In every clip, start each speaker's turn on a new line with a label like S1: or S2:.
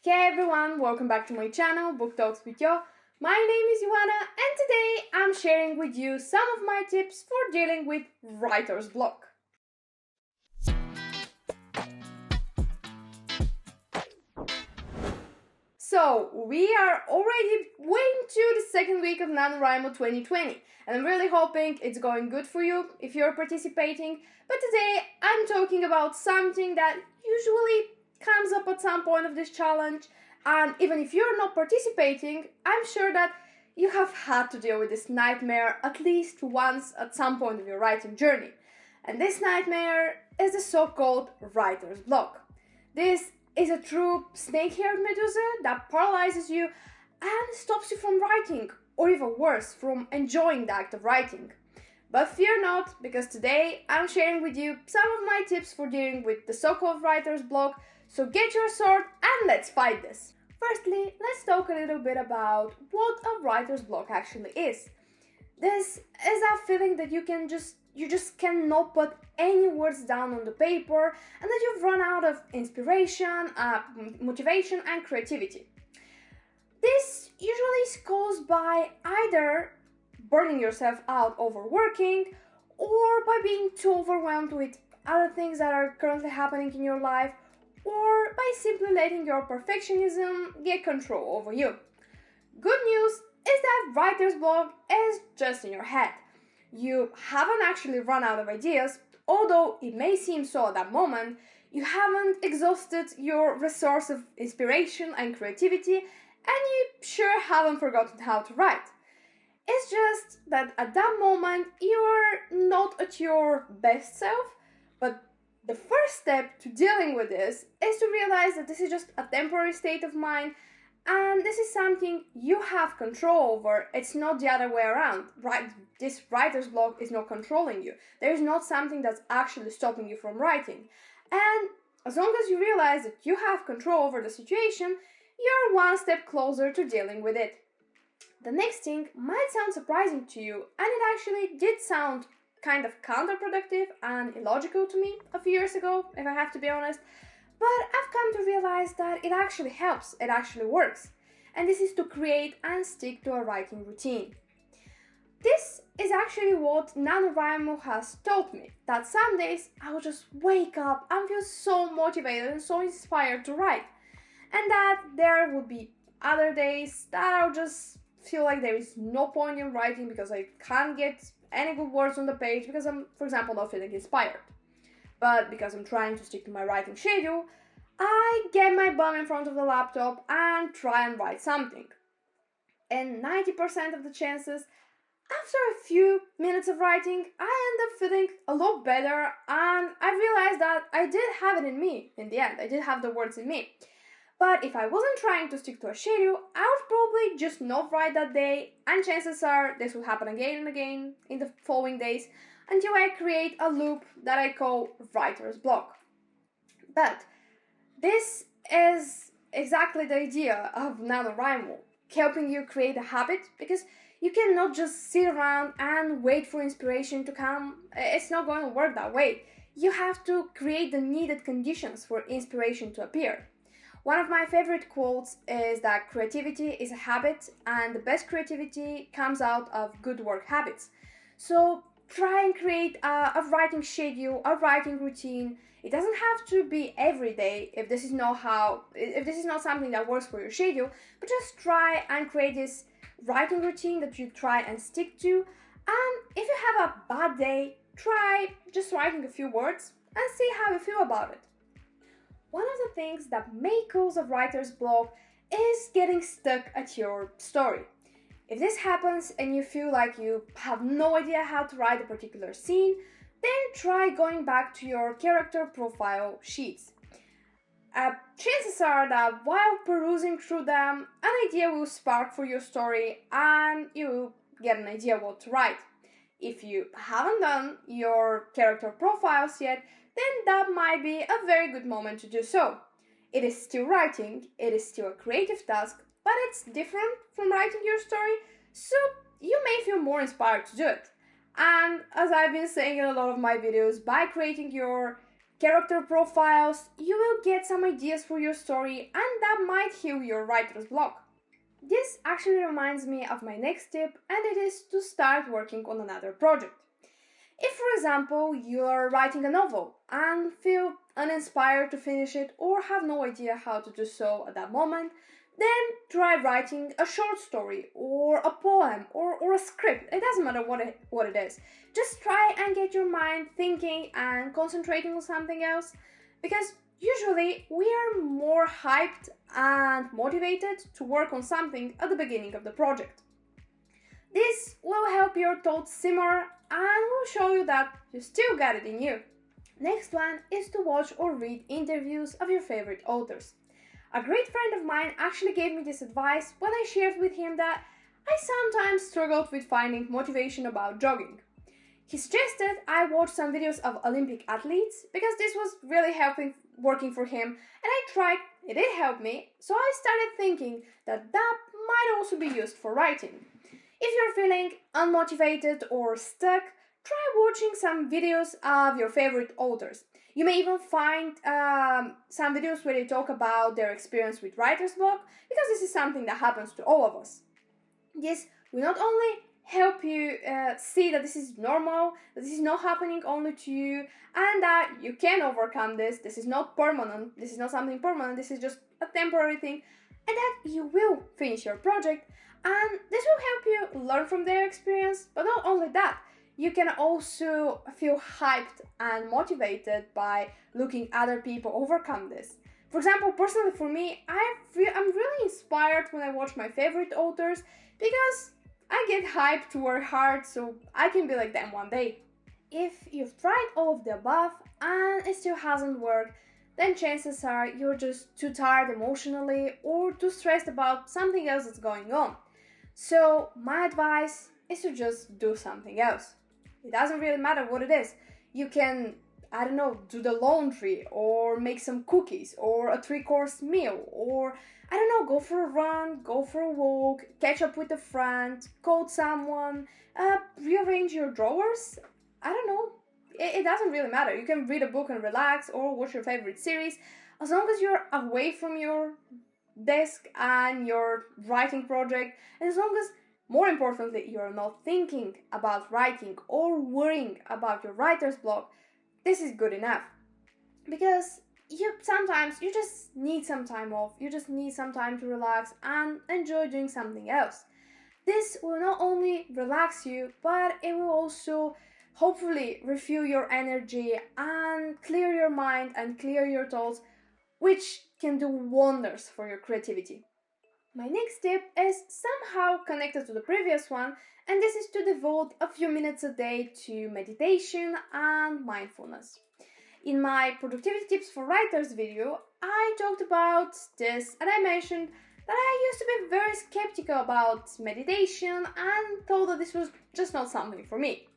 S1: Hey everyone, welcome back to my channel, Book Talks with Yo. My name is Yoanna and today I'm sharing with you some of my tips for dealing with writer's block. So, we are already way into the second week of NaNoWriMo 2020 and I'm really hoping it's going good for you if you're participating. But today I'm talking about something that usually comes up at some point of this challenge, and even if you're not participating, I'm sure that you have had to deal with this nightmare at least once at some point of your writing journey. And this nightmare is the so-called writer's block. This is a true snake-haired medusa that paralyzes you and stops you from writing, or even worse, from enjoying the act of writing. But fear not, because today I'm sharing with you some of my tips for dealing with the so-called writer's block. So get your sword and let's fight this. Firstly, let's talk a little bit about what a writer's block actually is. This is that feeling that you just cannot put any words down on the paper and that you've run out of inspiration, motivation and creativity. This usually is caused by either burning yourself out overworking or by being too overwhelmed with other things that are currently happening in your life, or by simply letting your perfectionism get control over you. Good news is that writer's block is just in your head. You haven't actually run out of ideas, although it may seem so at that moment. You haven't exhausted your resource of inspiration and creativity, and you sure haven't forgotten how to write. It's just that at that moment you're not at your best self, but the first step to dealing with this is to realize that this is just a temporary state of mind and this is something you have control over. It's not the other way around. Right? This writer's block is not controlling you. There is not something that's actually stopping you from writing. And as long as you realize that you have control over the situation, you're one step closer to dealing with it. The next thing might sound surprising to you, and it actually did sound kind of counterproductive and illogical to me a few years ago, if I have to be honest, but I've come to realize that it actually helps, it actually works, and this is to create and stick to a writing routine. This is actually what NaNoWriMo has taught me, that some days I will just wake up and feel so motivated and so inspired to write, and that there will be other days that I'll just feel like there is no point in writing because I can't get any good words on the page because I'm, for example, not feeling inspired. But because I'm trying to stick to my writing schedule, I get my bum in front of the laptop and try and write something. And 90% of the chances, after a few minutes of writing, I end up feeling a lot better and I realized that I did have it in me in the end. I did have the words in me. But if I wasn't trying to stick to a schedule, I would probably just not write that day, and chances are this will happen again and again in the following days until I create a loop that I call writer's block. But this is exactly the idea of NaNoWriMo, helping you create a habit, because you cannot just sit around and wait for inspiration to come. It's not going to work that way. You have to create the needed conditions for inspiration to appear. One of my favorite quotes is that creativity is a habit and the best creativity comes out of good work habits. So try and create a writing schedule, a writing routine. It doesn't have to be every day if this is not something that works for your schedule, but just try and create this writing routine that you try and stick to. And if you have a bad day, try just writing a few words and see how you feel about it. One of the things that may cause a writer's block is getting stuck at your story. If this happens and you feel like you have no idea how to write a particular scene, then try going back to your character profile sheets. Chances are that while perusing through them, an idea will spark for your story and you get an idea what to write. If you haven't done your character profiles yet, then that might be a very good moment to do so. It is still writing, it is still a creative task, but it's different from writing your story, so you may feel more inspired to do it. And as I've been saying in a lot of my videos, by creating your character profiles, you will get some ideas for your story, and that might heal your writer's block. This actually reminds me of my next tip, and it is to start working on another project. If, for example, you are writing a novel and feel uninspired to finish it or have no idea how to do so at that moment, then try writing a short story or a poem or a script. It doesn't matter what it is. Just try and get your mind thinking and concentrating on something else, because usually we are more hyped and motivated to work on something at the beginning of the project. This will help your thoughts simmer and will show you that you still got it in you. Next one is to watch or read interviews of your favorite authors. A great friend of mine actually gave me this advice when I shared with him that I sometimes struggled with finding motivation about jogging. He suggested I watch some videos of Olympic athletes because this was really working for him, and I tried, it did help me, so I started thinking that might also be used for writing. If you're feeling unmotivated or stuck, try watching some videos of your favorite authors. You may even find some videos where they talk about their experience with writer's block, because this is something that happens to all of us. This will not only help you see that this is normal, that this is not happening only to you, and that you can overcome this. This is not permanent, this is not something permanent, this is just a temporary thing, and that you will finish your project, and this will help you learn from their experience. But not only that, you can also feel hyped and motivated by looking other people overcome this. For example, personally for me, I'm really inspired when I watch my favorite authors, because I get hyped to work hard so I can be like them one day. If you've tried all of the above and it still hasn't worked, then chances are you're just too tired emotionally or too stressed about something else that's going on. So my advice is to just do something else. It doesn't really matter what it is. You can, do the laundry or make some cookies or a 3-course meal, or go for a run, go for a walk, catch up with a friend, call someone, rearrange your drawers. It doesn't really matter. You can read a book and relax or watch your favorite series. As long as you're away from your desk and your writing project, and as long as, more importantly, you're not thinking about writing or worrying about your writer's block, this is good enough. Because sometimes you just need some time off, you just need some time to relax and enjoy doing something else. This will not only relax you, but it will also hopefully refuel your energy and clear your mind and clear your thoughts, which can do wonders for your creativity. My next tip is somehow connected to the previous one, and this is to devote a few minutes a day to meditation and mindfulness. In my productivity tips for writers video, I talked about this, and I mentioned that I used to be very skeptical about meditation and thought that this was just not something for me.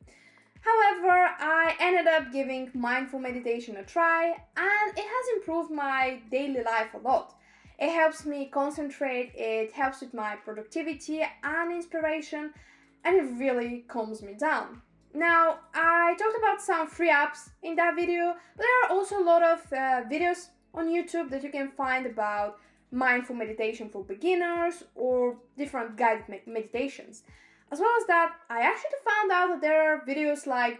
S1: However, I ended up giving mindful meditation a try, and it has improved my daily life a lot. It helps me concentrate, it helps with my productivity and inspiration, and it really calms me down. Now, I talked about some free apps in that video, but there are also a lot of videos on YouTube that you can find about mindful meditation for beginners or different guided meditations. As well as that, I actually found out that there are videos like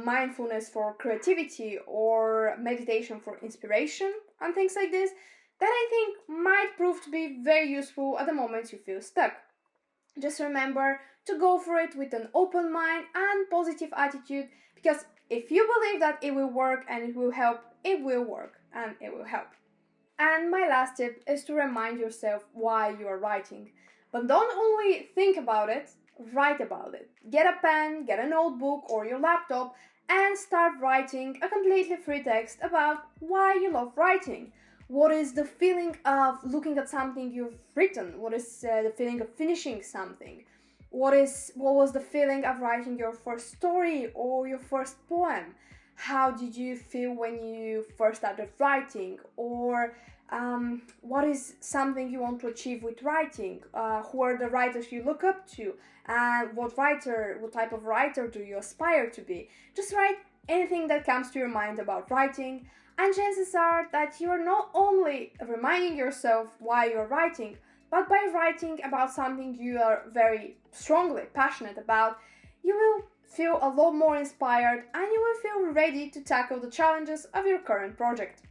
S1: mindfulness for creativity or meditation for inspiration and things like this that I think might prove to be very useful at the moment you feel stuck. Just remember to go for it with an open mind and positive attitude, because if you believe that it will work and it will help, it will work and it will help. And my last tip is to remind yourself why you are writing. But don't only think about it, write about it. Get a pen, get a notebook or your laptop and start writing a completely free text about why you love writing. What is the feeling of looking at something you've written? What is the feeling of finishing something? What was the feeling of writing your first story or your first poem? How did you feel when you first started writing? Or what is something you want to achieve with writing? Who are the writers you look up to? And what type of writer do you aspire to be? Just write anything that comes to your mind about writing, and chances are that you are not only reminding yourself why you're writing, but by writing about something you are very strongly passionate about, you will feel a lot more inspired and you will feel ready to tackle the challenges of your current project.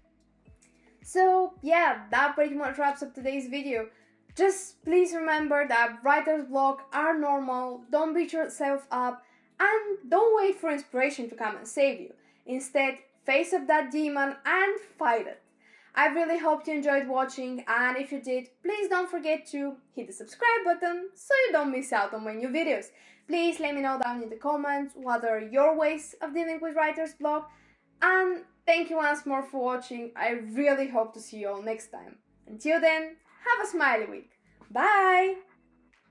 S1: So yeah, that pretty much wraps up today's video. Just please remember that writer's block are normal, don't beat yourself up, and don't wait for inspiration to come and save you. Instead, face up that demon and fight it. I really hope you enjoyed watching, and if you did, please don't forget to hit the subscribe button so you don't miss out on my new videos. Please let me know down in the comments what are your ways of dealing with writer's block, and thank you once more for watching. I really hope to see you all next time. Until then, have a smiley week. Bye!